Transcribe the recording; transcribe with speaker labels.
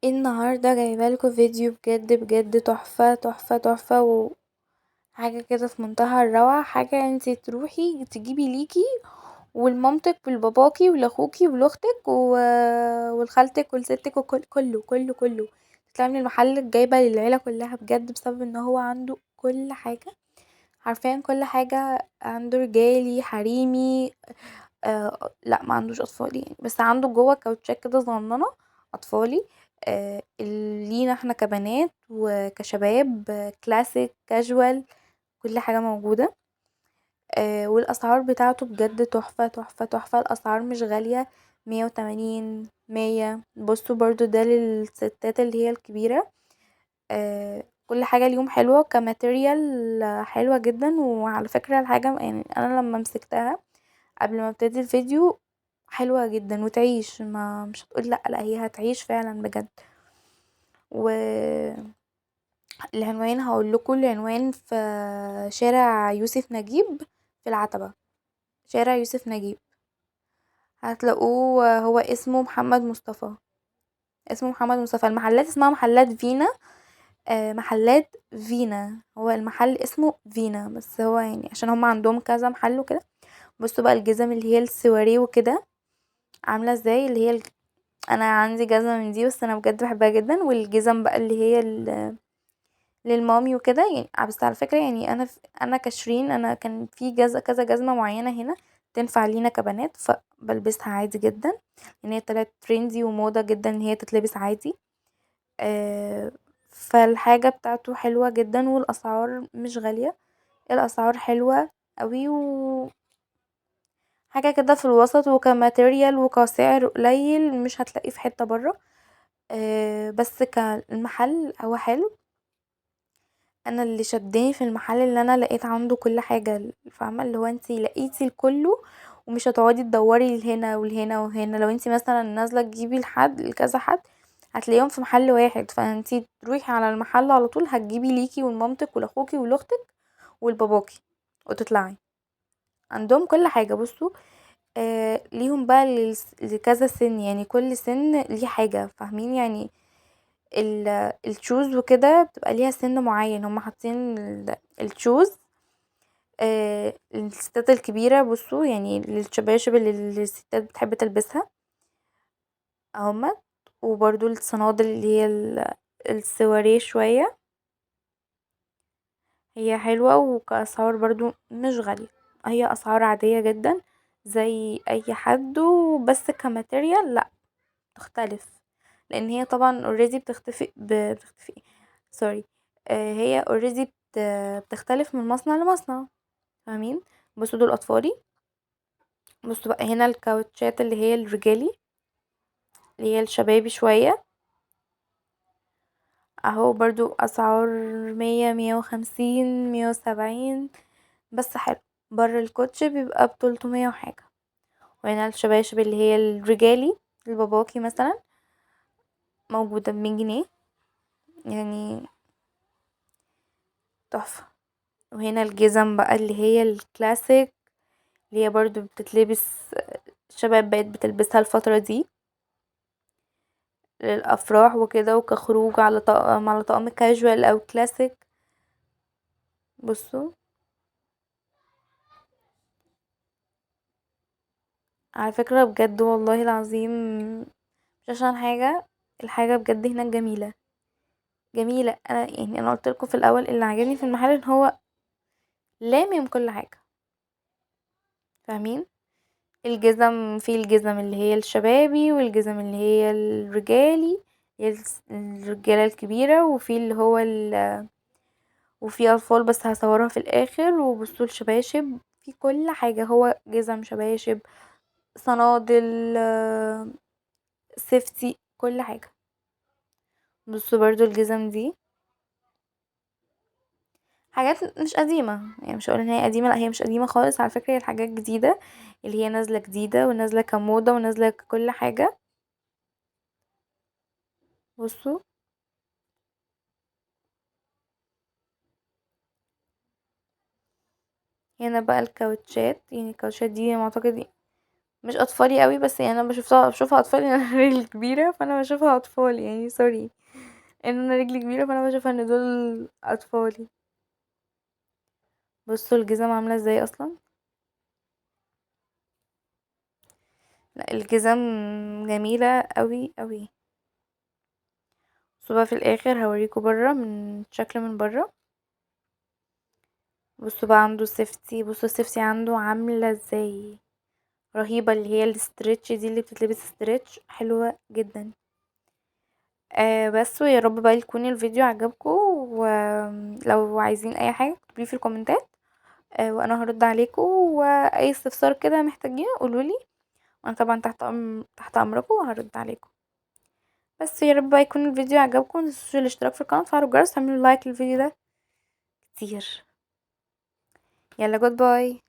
Speaker 1: النهاردة جايبالكوا فيديو بجد بجد تحفة تحفة تحفة وحاجة كده في منتهى الروعة. حاجة انتي تروحي تجيبي ليكي ولمامتك ولباباكي ولاخوكي ولاختك ولخالتك ولستك وكل كله كله كله. تطلعي من المحل جايبة للعيلة كلها بجد، بسبب ان هو عنده كل حاجة، حرفيا كل حاجة. عنده رجالي حريمي. لا، ما عندوش اطفالي يعني، بس عنده جوه كاوتشات كده صغننه اطفالي. لينا احنا كبنات وكشباب، كلاسيك كاجوال، كل حاجه موجوده. والاسعار بتاعته بجد تحفه تحفه تحفه. الاسعار مش غاليه، 180 100. بصوا برضو ده للستات اللي هي الكبيره. كل حاجه اليوم حلوه كماتيريال، حلوه جدا. وعلى فكره الحاجه يعني انا لما مسكتها قبل ما ابتدي الفيديو حلوة جدا وتعيش، ما مش هتقول لا لا، هي هتعيش فعلا بجد. والعنوان هقول لكم العنوان في شارع يوسف نجيب في العتبة. شارع يوسف نجيب هتلاقوه، هو اسمه محمد مصطفى. اسمه محمد مصطفى. المحلات اسمها محلات فينا. محلات فينا، هو المحل اسمه فينا، بس هو يعني عشان هم عندهم كذا محل وكده. بصوا بقى الجزم اللي هي السواريه وكده عاملة ازاي، اللي هي انا عندي جزمة من دي، بس انا بجد بحبها جدا. والجزم بقى اللي هي للمامي وكده يعني. بس على فكرة يعني انا كشرين، انا كان في كذا جزمة معينة هنا تنفع لينا كبنات، فبلبسها عادي جدا، لان هي طلعت تريندي وموضة جدا ان هي تتلبس عادي. آه فالحاجة بتاعته حلوة جدا، والاسعار مش غالية. الاسعار حلوة قوي، حاجة كده في الوسط، وكماتيريال وكسعر قليل مش هتلاقيه في حتة برا. بس كالمحل هو حلو. انا اللي شدني في المحل اللي انا لقيت عنده كل حاجة، فاهمة اللي هو انتي لقيتي الكله، ومش هتقعدي تدوري لهنا ولهنا وهنا. لو انتي مثلا نازلة تجيبي لكذا حد هتلاقيهم في محل واحد، فانتي تروحي على المحل على طول هتجيبي ليكي ولمامتك ولاخوكي ولاختك ولباباكي وتطلعي. عندهم كل حاجة. بصوا ليهم بقى لكذا سن، يعني كل سن ليه حاجة، فاهمين يعني. الشوز وكده بتبقى ليها سن معين، هما حاطين الشوز. الستات الكبيرة بصوا يعني للشباشب اللي الستات بتحب تلبسها اهما. وبرضو الصنادل اللي هي السواريه شوية، هي حلوة وكأسعار برضو مش غالية. هي أسعار عادية جدا زي أي حد، بس كماتيريال لأ، تختلف. لان هي طبعا اوريدي بتختفي سوري. هي اوريدي بتختلف من مصنع لمصنع، فاهمين. بصوا دول اطفالي. بصوا بقى هنا الكاوتشات اللي هي الرجالي، اللي هي الشبابي شوية، اهو برضو اسعار 100 150 170. بس حلو. بره الكوتش بيبقى ب300 وحاجة. وهنا الشباشب اللي هي الرجالي الباباكي مثلا موجودة ب100 جنيه يعني، تحفة. وهنا الجزم بقى اللي هي الكلاسيك، اللي هي برضو بتتلبس، الشباب بقت بتلبسها الفترة دي للأفراح وكده، وكخروج على طقم كاجوال أو كلاسيك. بصوا على فكرة بجد والله العظيم، مش عشان حاجة، الحاجة بجد هناك جميلة جميلة. انا قلتلكوا في الأول اللي عجبني في المحل ان هو لامم كل حاجة، فاهمين. الجزم اللي هي الشبابي، والجزم اللي هي الرجالي، هي الرجالة الكبيرة، وفي اللي هو وفي أطفال بس هصورها في الآخر. وبصوا الشباشب في كل حاجة، هو جزم شباشب صنادل، سيفتي، كل حاجة. بصوا برضو الجزم دي حاجات مش قديمة، يعني مش هقول ان هي قديمة، لا هي مش قديمة خالص على فكرة. هي الحاجات جديدة اللي هي نازلة جديدة ونازلة كموضة ونازلة ككل حاجة. بصوا هنا بقى الكاوتشات، يعني الكاوتشات دي اعتقد مش اطفالي قوي، بس يعني انا بشوفها اطفالي لان انا رجلي كبيره، فانا بشوفها اطفالي يعني سوري ان انا رجلي كبيره، فانا بشوفها ان دول اطفالي. بصوا الجزم عامله ازاي اصلا. لا الجزم جميله قوي قوي. بصوا بقى في الاخر هوريكم بره من شكل من بره. بصوا بقى عنده سيفتي، بصوا السيفتي عنده عامله ازاي، رهيبه، اللي هي الاسترتش دي اللي بتتلبس استرتش، حلوه جدا. بس ويا رب بقى يكون الفيديو عجبكم، ولو عايزين اي حاجه اكتبولي في الكومنتات، وانا هرد عليكم، واي استفسار كده محتاجين قولولي، وانا طبعا تحت امركم وهرد عليكم. بس يا رب بقى يكون الفيديو عجبكم، متنسوش الاشتراك في القناه وتفعلوا الجرس، تعملوا لايك للفيديو ده كتير. يلا جود باي.